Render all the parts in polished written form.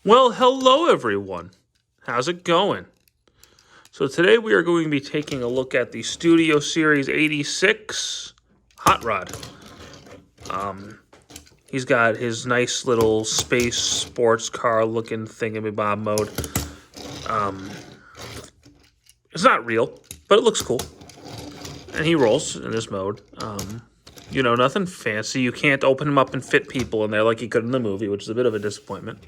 Well, hello everyone. How's it going? So today we are going to be taking a look at the Studio Series 86 Hot Rod. He's got his nice little space sports car looking thingamabob mode. It's not real, but it looks cool. And he rolls in this mode. Nothing fancy. You can't open him up and fit people in there like you could in the movie, which is a bit of a disappointment.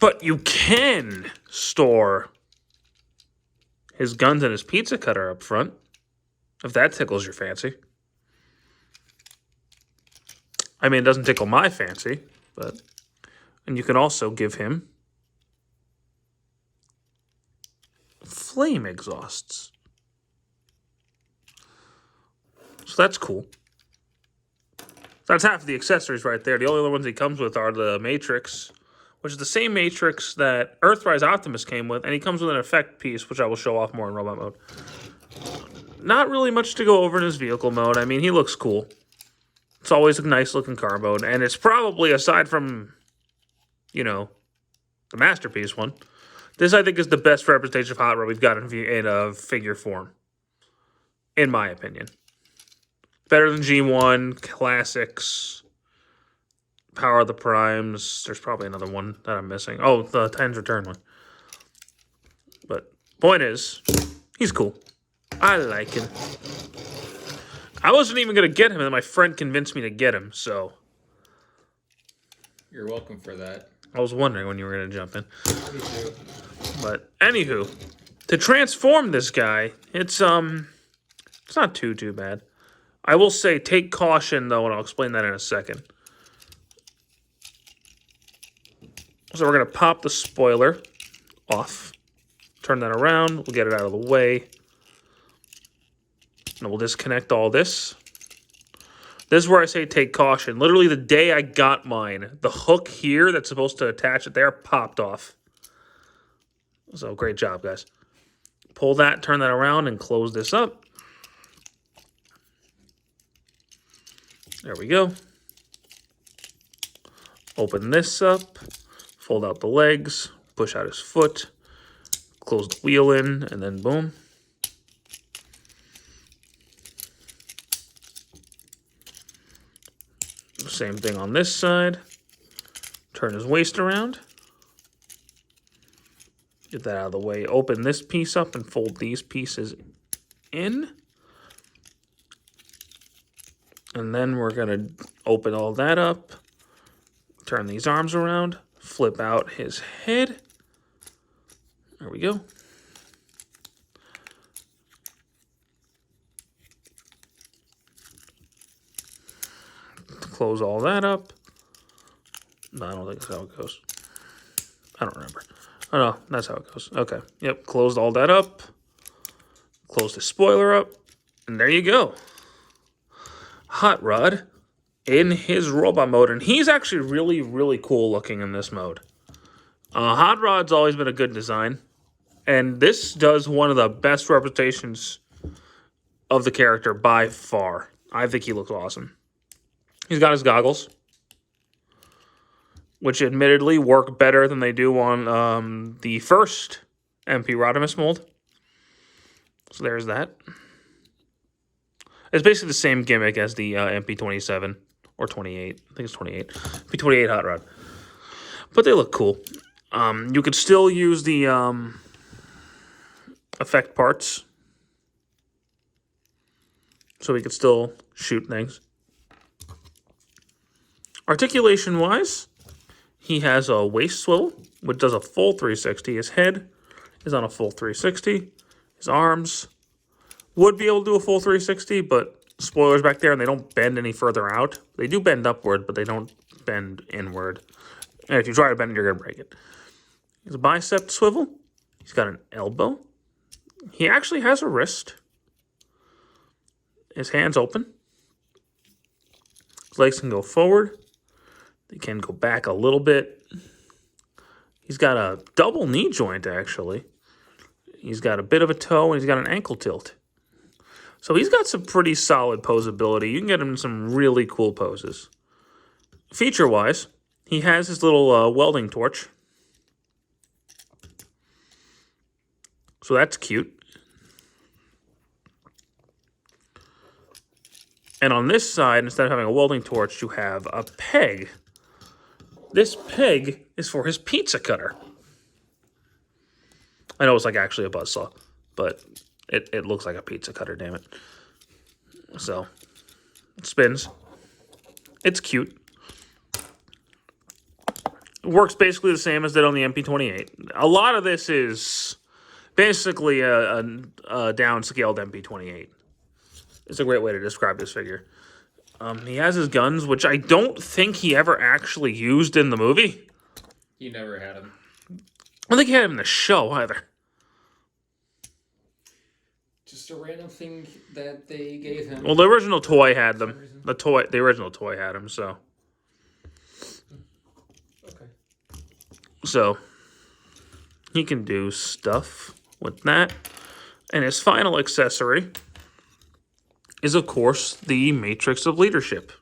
But you can store his guns and his pizza cutter up front, if that tickles your fancy. I mean, it doesn't tickle my fancy, but... And you can also give him flame exhausts. So that's cool. That's half of the accessories right there. The only other ones he comes with are the Matrix, which is the same Matrix that Earthrise Optimus came with, and he comes with an effect piece, which I will show off more in robot mode. Not really much to go over in his vehicle mode. I mean, he looks cool. It's always a nice-looking car mode, and it's probably, aside from, the Masterpiece one, this, I think, is the best representation of Hot Rod we've got in a figure form, in my opinion. Better than G1, Classics, Power of the Primes. There's probably another one that I'm missing. Oh, the Titan's Return one. But point is, he's cool. I like him. I wasn't even going to get him, and my friend convinced me to get him, so... You're welcome for that. I was wondering when you were going to jump in. Me too. But, anywho, to transform this guy, it's not too bad. I will say, take caution, though, and I'll explain that in a second. So we're going to pop the spoiler off. Turn that around. We'll get it out of the way. And we'll disconnect all this. This is where I say take caution. Literally the day I got mine, the hook here that's supposed to attach it there popped off. So great job, guys. Pull that, turn that around, and close this up. There we go. Open this up. Fold out the legs. Push out his foot. Close the wheel in, and then boom. Same thing on this side. Turn his waist around. Get that out of the way. Open this piece up and fold these pieces in. And then we're going to open all that up. Turn these arms around. Flip out his head. There we go. Close all that up. No, I don't think that's how it goes. I don't remember. Oh, no, that's how it goes. Okay. Yep, closed all that up. Close the spoiler up. And there you go. Hot Rod in his robot mode. And he's actually really, really cool looking in this mode. Hot Rod's always been a good design. And this does one of the best representations of the character by far. I think he looks awesome. He's got his goggles, which admittedly work better than they do on the first MP Rodimus mold. So there's that. It's basically the same gimmick as the MP27 or 28. I think it's 28. MP28 Hot Rod. But they look cool. You could still use the effect parts. So we could still shoot things. Articulation-wise, he has a waist swivel, which does a full 360. His head is on a full 360. His arms would be able to do a full 360, but spoilers back there, and they don't bend any further out. They do bend upward, but they don't bend inward. And if you try to bend it, you're going to break it. He has a bicep swivel. He's got an elbow. He actually has a wrist. His hand's open. His legs can go forward. They can go back a little bit. He's got a double knee joint, actually. He's got a bit of a toe, and he's got an ankle tilt. So he's got some pretty solid posability. You can get him in some really cool poses. Feature-wise, He has his little welding torch. So that's cute. And on this side, instead of having a welding torch, you have a peg. This peg is for his pizza cutter. I know it's like actually a buzzsaw, but it looks like a pizza cutter, damn it. So, it spins. It's cute. It works basically the same as it did on the MP28. A lot of this is basically a downscaled MP28. It's a great way to describe this figure. He has his guns, which I don't think he ever actually used in the movie. He never had them. I don't think he had him in the show either. Just a random thing that they gave him. Well, the original toy had them. The original toy had him, so. Okay. So, he can do stuff with that. And his final accessory is, of course, the Matrix of Leadership.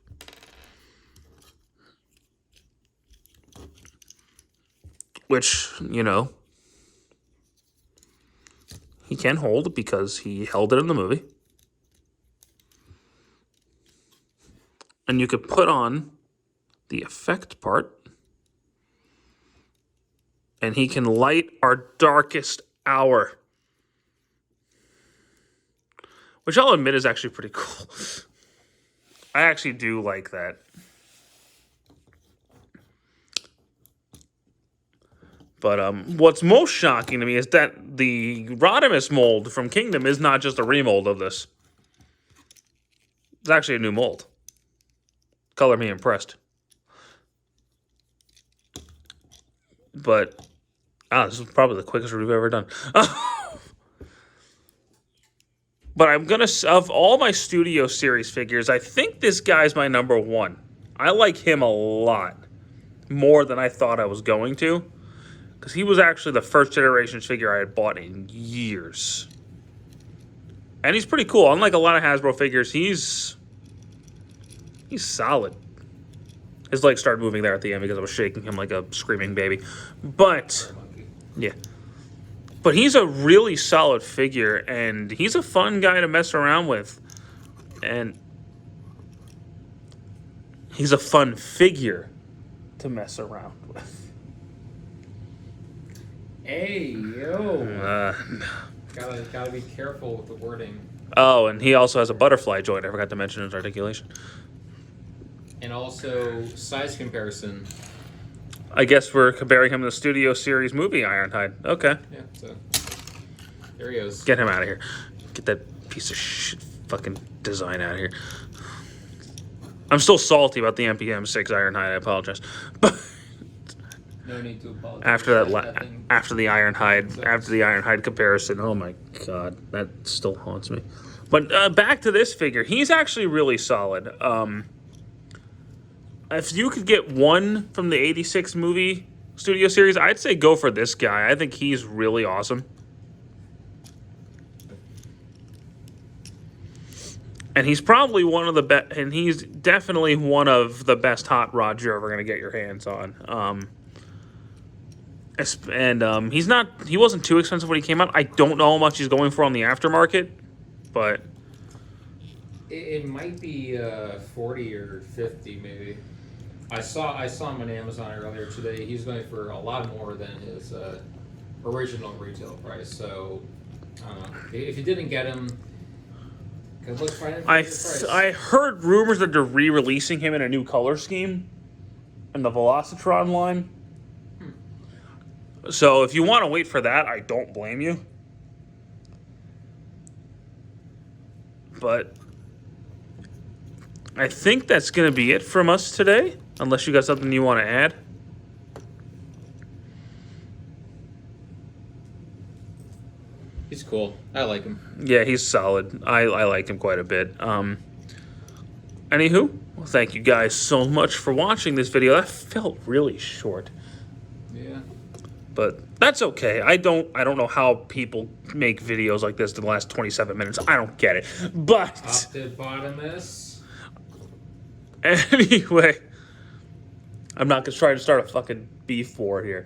Which, you know, he can hold because he held it in the movie. And you could put on the effect part. And he can light our darkest hour. Which I'll admit is actually pretty cool. I actually do like that. But what's most shocking to me is that the Rodimus mold from Kingdom is not just a remold of this. It's actually a new mold. Color me impressed. But, this is probably the quickest we've ever done. But I'm going to, of all my Studio Series figures, I think this guy's my number one. I like him a lot. More than I thought I was going to. Because he was actually the first Generations figure I had bought in years. And he's pretty cool. Unlike a lot of Hasbro figures, he's solid. His legs started moving there at the end because I was shaking him like a screaming baby. But, yeah. But he's a really solid figure, and he's a fun guy to mess around with. And he's a fun figure to mess around with. Hey, yo. Gotta be careful with the wording. Oh, and he also has a butterfly joint. I forgot to mention his articulation. And also, size comparison. I guess we're comparing him to the Studio Series movie Ironhide. Okay. Yeah, so there he goes. Get him out of here. Get that piece of shit fucking design out of here. I'm still salty about the MPM6 Ironhide. I apologize. But no need to apologize. after the Ironhide comparison, oh my god, that still haunts me. But back to this figure, he's actually really solid. If you could get one from the 86 movie Studio Series, I'd say go for this guy. I think he's really awesome. And he's probably one of the best, and he's definitely one of the best hot rods you're ever going to get your hands on. He wasn't too expensive when he came out. I don't know how much he's going for on the aftermarket, but it might be 40 or 50 maybe. I saw him on Amazon earlier today. He's going for a lot more than his original retail price. So I don't know. If you didn't get him, good luck finding him for the price. I heard rumors that they're re-releasing him in a new color scheme in the Velocitron line. So if you want to wait for that, I don't blame you. But I think that's going to be it from us today, unless you got something you want to add. He's cool. I like him. Yeah, he's solid. I like him quite a bit. Anywho, well, thank you guys so much for watching this video. That felt really short. Yeah. But that's okay. I don't know how people make videos like this in the last 27 minutes. I don't get it. But Optibotamus. anyway, I'm not just trying to start a fucking beef war here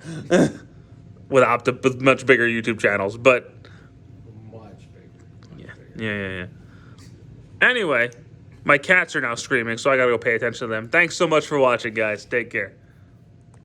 with much bigger YouTube channels, but Much bigger. yeah, Much bigger. yeah. Anyway, my cats are now screaming, so I gotta go pay attention to them. Thanks so much for watching, guys. Take care.